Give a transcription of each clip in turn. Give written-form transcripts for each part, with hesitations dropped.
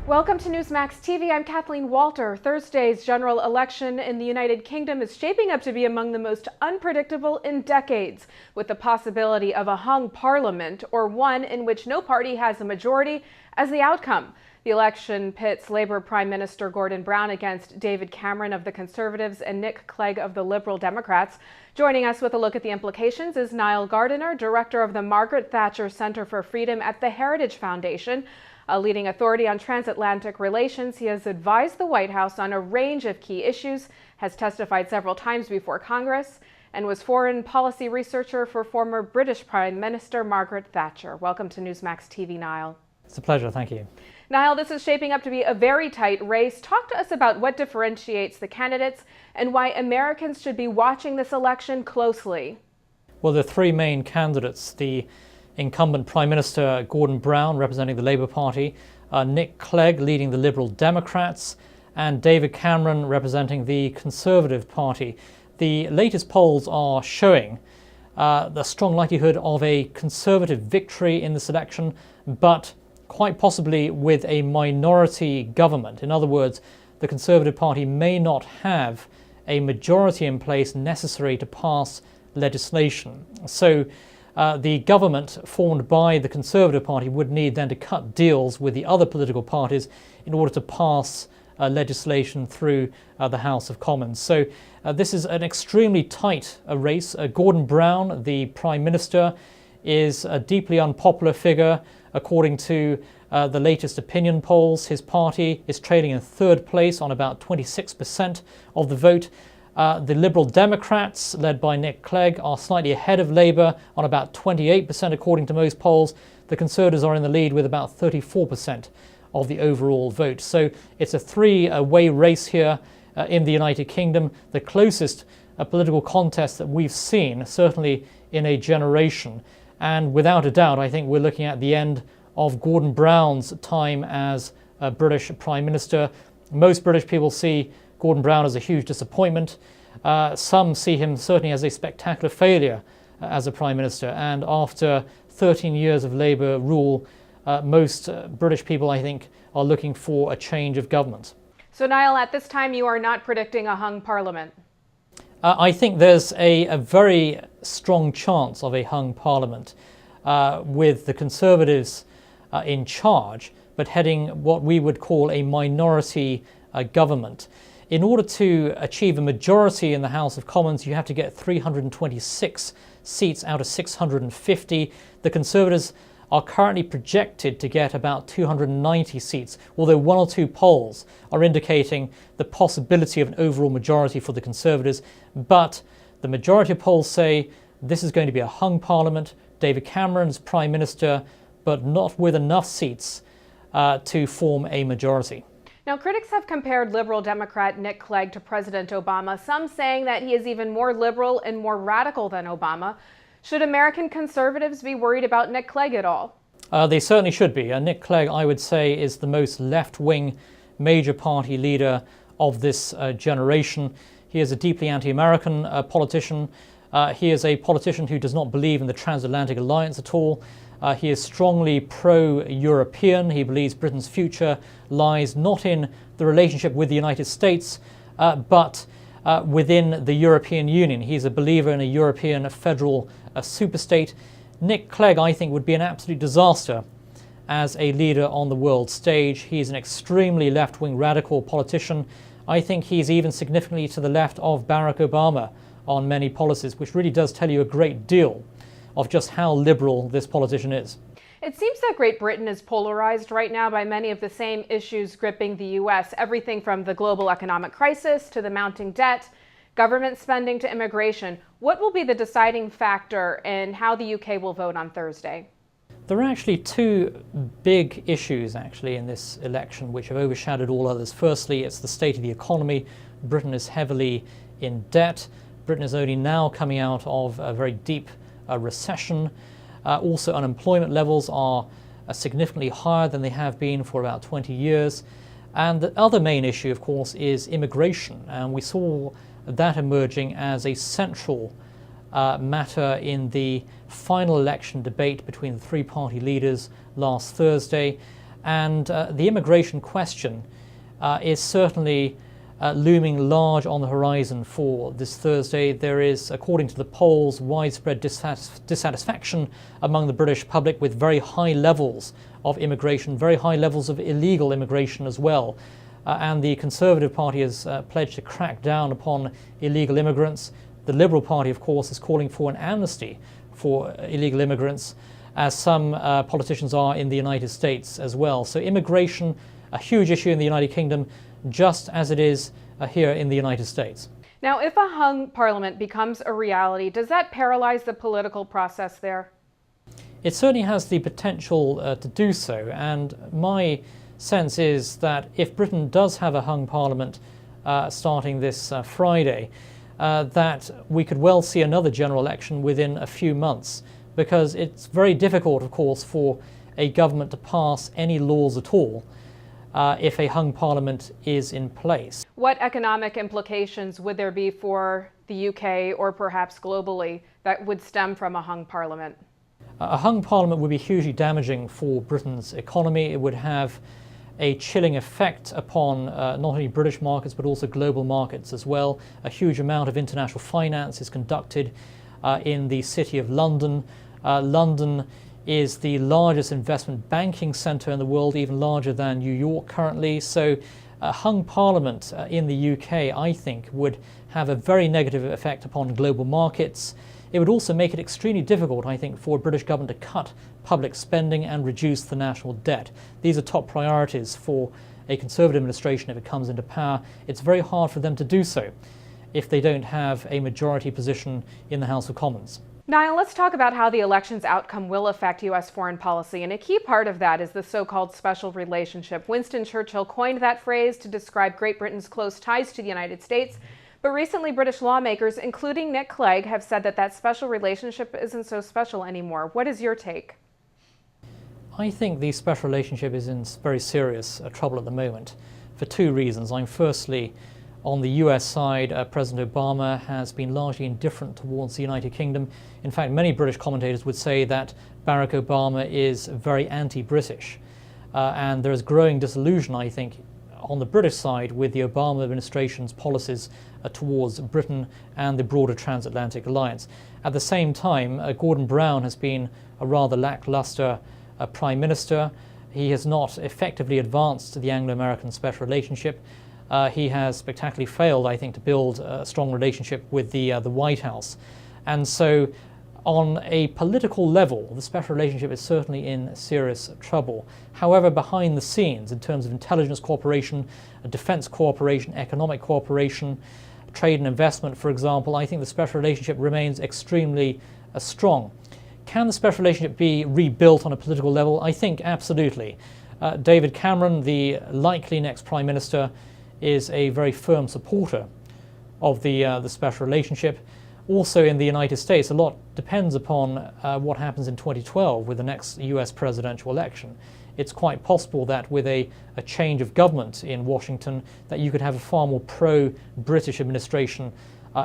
Welcome to Newsmax TV. I'm Kathleen Walter. Thursday's general election in the United Kingdom is shaping up to be among the most unpredictable in decades, with the possibility of a hung parliament or one in which no party has a majority as the outcome. The election pits Labour Prime Minister Gordon Brown against David Cameron of the Conservatives and Nick Clegg of the Liberal Democrats. Joining us with a look at the implications is Nile Gardiner, director of the Margaret Thatcher Center for Freedom at the Heritage Foundation. A leading authority on transatlantic relations, he has advised the White House on a range of key issues, has testified several times before Congress, and was foreign policy researcher for former British Prime Minister Margaret Thatcher. Welcome to Newsmax TV, Nile. It's a pleasure, thank you. Nile, this is shaping up to be a very tight race. Talk to us about what differentiates the candidates and why Americans should be watching this election closely. Well, there are three main candidates. The incumbent Prime Minister Gordon Brown, representing the Labour Party, Nick Clegg, leading the Liberal Democrats, and David Cameron, representing the Conservative Party. The latest polls are showing the strong likelihood of a Conservative victory in this election, but quite possibly with a minority government. In other words, the Conservative Party may not have a majority in place necessary to pass legislation. So the government formed by the Conservative Party would need then to cut deals with the other political parties in order to pass legislation through the House of Commons. So this is an extremely tight race. Gordon Brown, the Prime Minister, is a deeply unpopular figure. According to the latest opinion polls, his party is trading in third place on about 26% of the vote. The Liberal Democrats, led by Nick Clegg, are slightly ahead of Labour on about 28% according to most polls. The Conservatives are in the lead with about 34% of the overall vote. So it's a three-way race here in the United Kingdom, the closest political contest that we've seen, certainly in a generation. And without a doubt, I think we're looking at the end of Gordon Brown's time as a British Prime Minister. Most British people see Gordon Brown as a huge disappointment. Some see him certainly as a spectacular failure as a Prime Minister. And after 13 years of Labour rule, most British people, I think, are looking for a change of government. So, Niall, at this time, you are not predicting a hung parliament? I think there's a very strong chance of a hung parliament with the Conservatives in charge, but heading what we would call a minority government. In order to achieve a majority in the House of Commons, you have to get 326 seats out of 650. The Conservatives are currently projected to get about 290 seats, although one or two polls are indicating the possibility of an overall majority for the Conservatives. But the majority of polls say this is going to be a hung parliament, David Cameron's Prime Minister, but not with enough seats to form a majority. Now, critics have compared Liberal Democrat Nick Clegg to President Obama, some saying that he is even more liberal and more radical than Obama. Should American conservatives be worried about Nick Clegg at all? They certainly should be. Nick Clegg, I would say, is the most left-wing major party leader of this generation. He is a deeply anti-American politician. He is a politician who does not believe in the transatlantic alliance at all. He is strongly pro-European. He believes Britain's future lies not in the relationship with the United States, but within the European Union. He's a believer in a European federal superstate. Nick Clegg, I think, would be an absolute disaster as a leader on the world stage. He's an extremely left-wing radical politician. I think he's even significantly to the left of Barack Obama on many policies, which really does tell you a great deal of just how liberal this politician is. It seems that Great Britain is polarized right now by many of the same issues gripping the U.S., everything from the global economic crisis to the mounting debt, government spending to immigration. What will be the deciding factor in how the UK will vote on Thursday? There are actually two big issues in this election which have overshadowed all others. Firstly, it's the state of the economy. Britain is heavily in debt. Britain is only now coming out of a very deep recession. Also, unemployment levels are significantly higher than they have been for about 20 years. And the other main issue, of course, is immigration. And we saw that emerging as a central matter in the final election debate between the three party leaders last Thursday. And the immigration question is certainly looming large on the horizon for this Thursday. There is, according to the polls, widespread dissatisfaction among the British public with very high levels of immigration, very high levels of illegal immigration as well. And the Conservative Party has pledged to crack down upon illegal immigrants. The Liberal Party, of course, is calling for an amnesty for illegal immigrants, as some politicians are in the United States as well. So immigration, a huge issue in the United Kingdom, just as it is here in the United States. Now, if a hung parliament becomes a reality, does that paralyze the political process there? It certainly has the potential to do so, and my sense is that if Britain does have a hung parliament starting this Friday, that we could well see another general election within a few months, because it's very difficult, of course, for a government to pass any laws at all if a hung parliament is in place. What economic implications would there be for the UK or perhaps globally that would stem from a hung parliament? A hung parliament would be hugely damaging for Britain's economy. It would have a chilling effect upon not only British markets but also global markets as well. A huge amount of international finance is conducted in the city of London. London is the largest investment banking centre in the world, even larger than New York currently. So a hung parliament in the UK, I think, would have a very negative effect upon global markets. It would also make it extremely difficult, I think, for a British government to cut public spending and reduce the national debt. These are top priorities for a Conservative administration if it comes into power. It's very hard for them to do so if they don't have a majority position in the House of Commons. Nile, let's talk about how the election's outcome will affect U.S. foreign policy, and a key part of that is the so-called special relationship. Winston Churchill coined that phrase to describe Great Britain's close ties to the United States, but recently British lawmakers, including Nick Clegg, have said that that special relationship isn't so special anymore. What is your take? I think the special relationship is in very serious trouble at the moment for two reasons. Firstly, on the US side, President Obama has been largely indifferent towards the United Kingdom. In fact, many British commentators would say that Barack Obama is very anti-British. And there is growing disillusion, I think, on the British side with the Obama administration's policies towards Britain and the broader transatlantic alliance. At the same time, Gordon Brown has been a rather lackluster Prime Minister. He has not effectively advanced the Anglo-American special relationship. He has spectacularly failed, I think, to build a strong relationship with the White House. And so on a political level, the special relationship is certainly in serious trouble. However, behind the scenes, in terms of intelligence cooperation, defense cooperation, economic cooperation, trade and investment, for example, I think the special relationship remains extremely strong. Can the special relationship be rebuilt on a political level? I think absolutely. David Cameron, the likely next Prime Minister, is a very firm supporter of the special relationship. Also in the United States, a lot depends upon what happens in 2012 with the next US presidential election. It's quite possible that with a change of government in Washington, that you could have a far more pro-British administration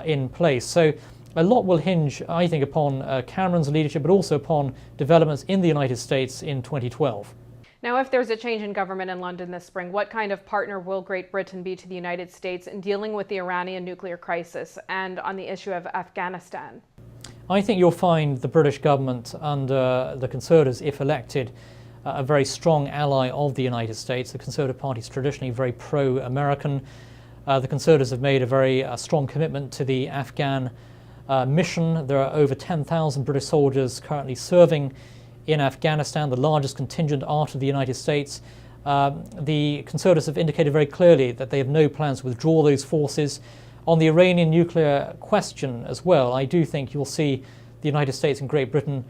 in place. So a lot will hinge, I think, upon Cameron's leadership, but also upon developments in the United States in 2012. Now, if there's a change in government in London this spring, what kind of partner will Great Britain be to the United States in dealing with the Iranian nuclear crisis and on the issue of Afghanistan? I think you'll find the British government under the Conservatives, if elected, a very strong ally of the United States. The Conservative Party is traditionally very pro-American. The Conservatives have made a very strong commitment to the Afghan mission. There are over 10,000 British soldiers currently serving in Afghanistan, the largest contingent after the United States. The Conservatives have indicated very clearly that they have no plans to withdraw those forces. On the Iranian nuclear question as well, I do think you'll see the United States and Great Britain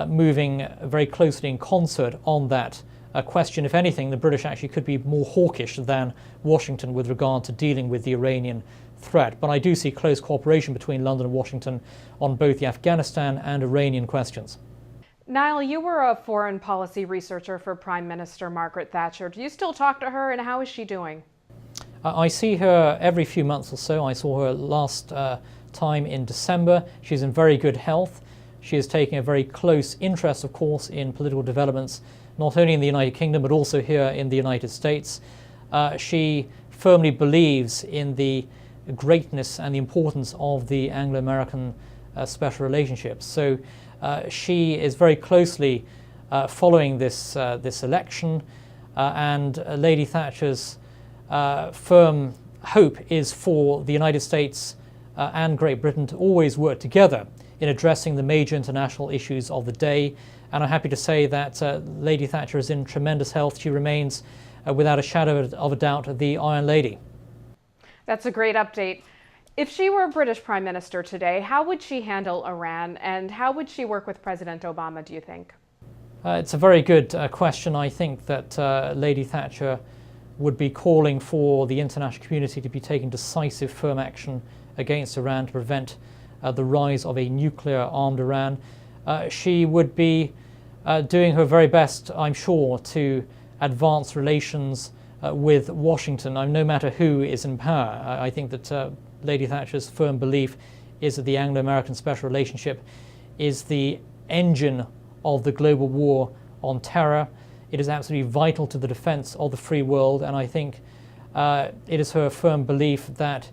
moving very closely in concert on that question. If anything, the British actually could be more hawkish than Washington with regard to dealing with the Iranian threat. But I do see close cooperation between London and Washington on both the Afghanistan and Iranian questions. Nile, you were a foreign policy researcher for Prime Minister Margaret Thatcher. Do you still talk to her, and how is she doing? I see her every few months or so. I saw her last time in December. She's in very good health. She is taking a very close interest, of course, in political developments not only in the United Kingdom but also here in the United States. She firmly believes in the greatness and the importance of the Anglo-American special relationship. So she is very closely following this election, and Lady Thatcher's firm hope is for the United States and Great Britain to always work together in addressing the major international issues of the day. And I'm happy to say that Lady Thatcher is in tremendous health. She remains, without a shadow of a doubt, the Iron Lady. That's a great update. If she were British Prime Minister today, how would she handle Iran, and how would she work with President Obama, do you think? It's a very good question. I think that Lady Thatcher would be calling for the international community to be taking decisive, firm action against Iran to prevent the rise of a nuclear-armed Iran. She would be doing her very best, I'm sure, to advance relations with Washington, no matter who is in power. I think that Lady Thatcher's firm belief is that the Anglo-American special relationship is the engine of the global war on terror. It is absolutely vital to the defense of the free world, and I think it is her firm belief that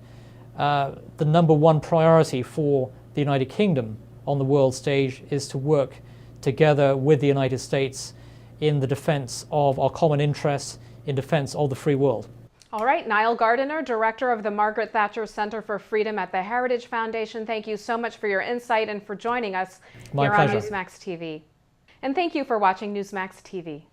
the number one priority for the United Kingdom on the world stage is to work together with the United States in the defense of our common interests, in defense of the free world. All right, Nile Gardiner, director of the Margaret Thatcher Center for Freedom at the Heritage Foundation, thank you so much for your insight and for joining us My here pleasure. on Newsmax TV. And thank you for watching Newsmax TV.